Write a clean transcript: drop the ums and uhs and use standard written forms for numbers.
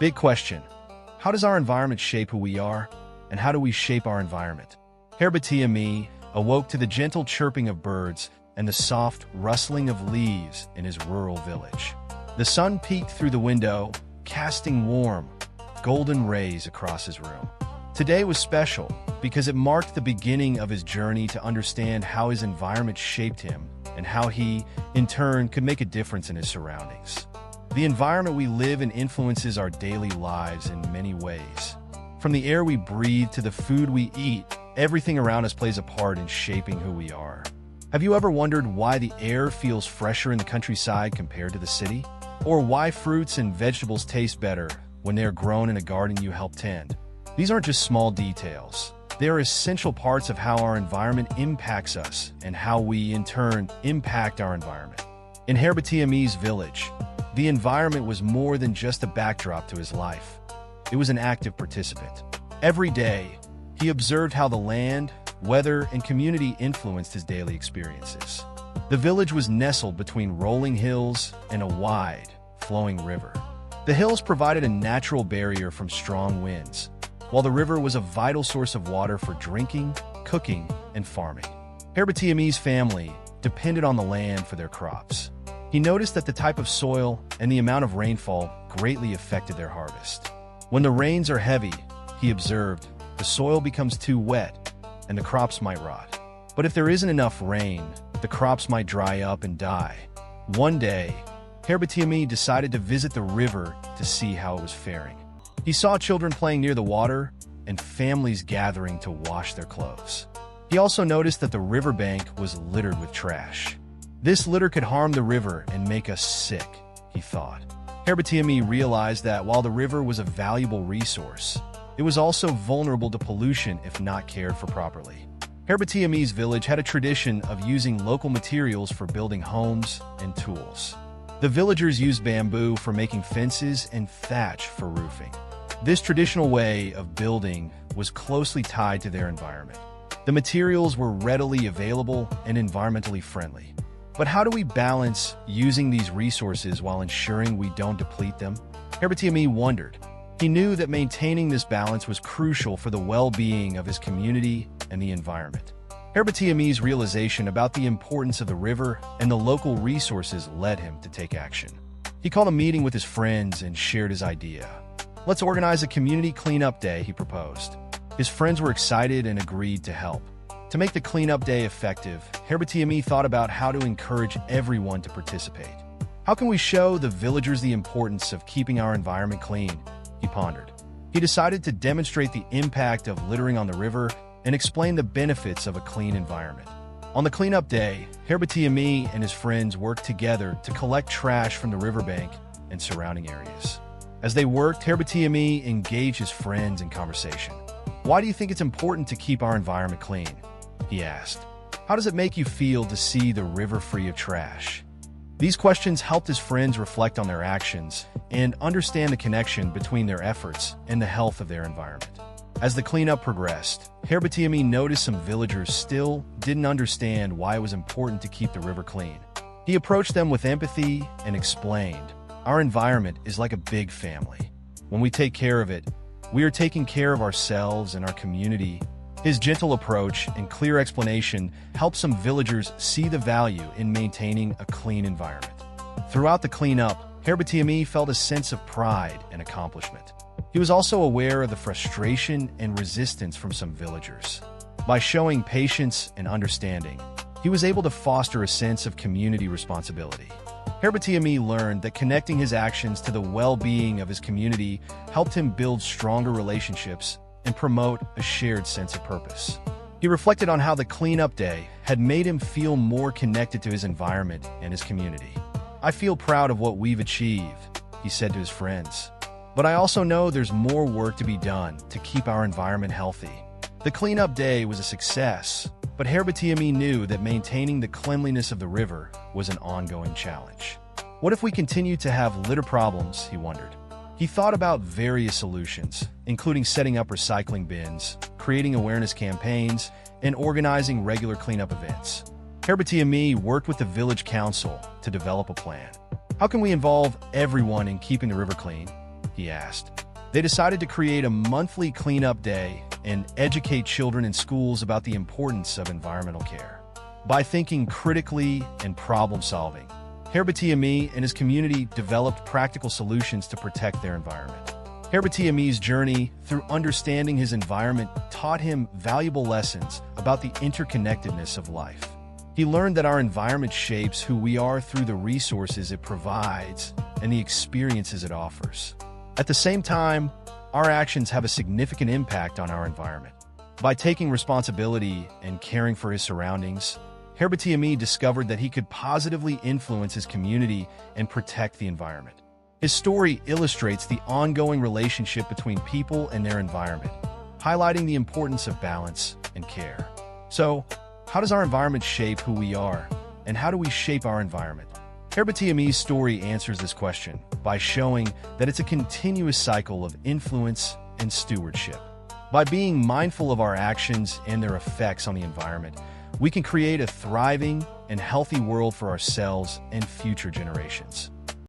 Big question. How does our environment shape who we are, and how do we shape our environment? Herbatia awoke to the gentle chirping of birds and the soft rustling of leaves in his rural village. The sun peeked through the window, casting warm, golden rays across his room. Today was special because it marked the beginning of his journey to understand how his environment shaped him and how he, in turn, could make a difference in his surroundings. The environment we live in influences our daily lives in many ways. From the air we breathe to the food we eat, everything around us plays a part in shaping who we are. Have you ever wondered why the air feels fresher in the countryside compared to the city? Or why fruits and vegetables taste better when they are grown in a garden you help tend? These aren't just small details. They are essential parts of how our environment impacts us and how we, in turn, impact our environment. In Herbatia village, the environment was more than just a backdrop to his life. It was an active participant. Every day, he observed how the land, weather, and community influenced his daily experiences. The village was nestled between rolling hills and a wide, flowing river. The hills provided a natural barrier from strong winds, while the river was a vital source of water for drinking, cooking, and farming. Herbatia family depended on the land for their crops. He noticed that the type of soil and the amount of rainfall greatly affected their harvest. When the rains are heavy, he observed, the soil becomes too wet and the crops might rot. But if there isn't enough rain, the crops might dry up and die. One day, Herbatia decided to visit the river to see how it was faring. He saw children playing near the water and families gathering to wash their clothes. He also noticed that the riverbank was littered with trash. This litter could harm the river and make us sick, he thought. Herbatia realized that while the river was a valuable resource, it was also vulnerable to pollution if not cared for properly. Herbatia village had a tradition of using local materials for building homes and tools. The villagers used bamboo for making fences and thatch for roofing. This traditional way of building was closely tied to their environment. The materials were readily available and environmentally friendly. But how do we balance using these resources while ensuring we don't deplete them? Herbatia wondered. He knew that maintaining this balance was crucial for the well-being of his community and the environment. Herbatia realization about the importance of the river and the local resources led him to take action. He called a meeting with his friends and shared his idea. Let's organize a community cleanup day, he proposed. His friends were excited and agreed to help. To make the cleanup day effective, Herbatia thought about how to encourage everyone to participate. How can we show the villagers the importance of keeping our environment clean? He pondered. He decided to demonstrate the impact of littering on the river and explain the benefits of a clean environment. On the cleanup day, Herbatia and his friends worked together to collect trash from the riverbank and surrounding areas. As they worked, Herbatia engaged his friends in conversation. Why do you think it's important to keep our environment clean? He asked. How does it make you feel to see the river free of trash? These questions helped his friends reflect on their actions and understand the connection between their efforts and the health of their environment. As the cleanup progressed, Herbatia noticed some villagers still didn't understand why it was important to keep the river clean. He approached them with empathy and explained, our environment is like a big family. When we take care of it, we are taking care of ourselves and our community. His gentle approach and clear explanation helped some villagers see the value in maintaining a clean environment. Throughout the cleanup, Herbatia felt a sense of pride and accomplishment. He was also aware of the frustration and resistance from some villagers. By showing patience and understanding, he was able to foster a sense of community responsibility. Herbatia learned that connecting his actions to the well-being of his community helped him build stronger relationships and promote a shared sense of purpose. He reflected on how the cleanup day had made him feel more connected to his environment and his community. I feel proud of what we've achieved, he said to his friends. But I also know there's more work to be done to keep our environment healthy. The cleanup day was a success, but Herbatia knew that maintaining the cleanliness of the river was an ongoing challenge. What if we continue to have litter problems, he wondered. He thought about various solutions, including setting up recycling bins, creating awareness campaigns, and organizing regular cleanup events. Herbatia worked with the village council to develop a plan. How can we involve everyone in keeping the river clean? he asked. They decided to create a monthly cleanup day and educate children in schools about the importance of environmental care. By thinking critically and problem-solving, Herbatia-Me and his community developed practical solutions to protect their environment. Herbatia-Me's journey through understanding his environment taught him valuable lessons about the interconnectedness of life. He learned that our environment shapes who we are through the resources it provides and the experiences it offers. At the same time, our actions have a significant impact on our environment. By taking responsibility and caring for his surroundings, Herbatia-Me discovered that he could positively influence his community and protect the environment. His story illustrates the ongoing relationship between people and their environment, highlighting the importance of balance and care. So, how does our environment shape who we are, and how do we shape our environment? Herbatia-Me's story answers this question by showing that it's a continuous cycle of influence and stewardship. By being mindful of our actions and their effects on the environment, we can create a thriving and healthy world for ourselves and future generations.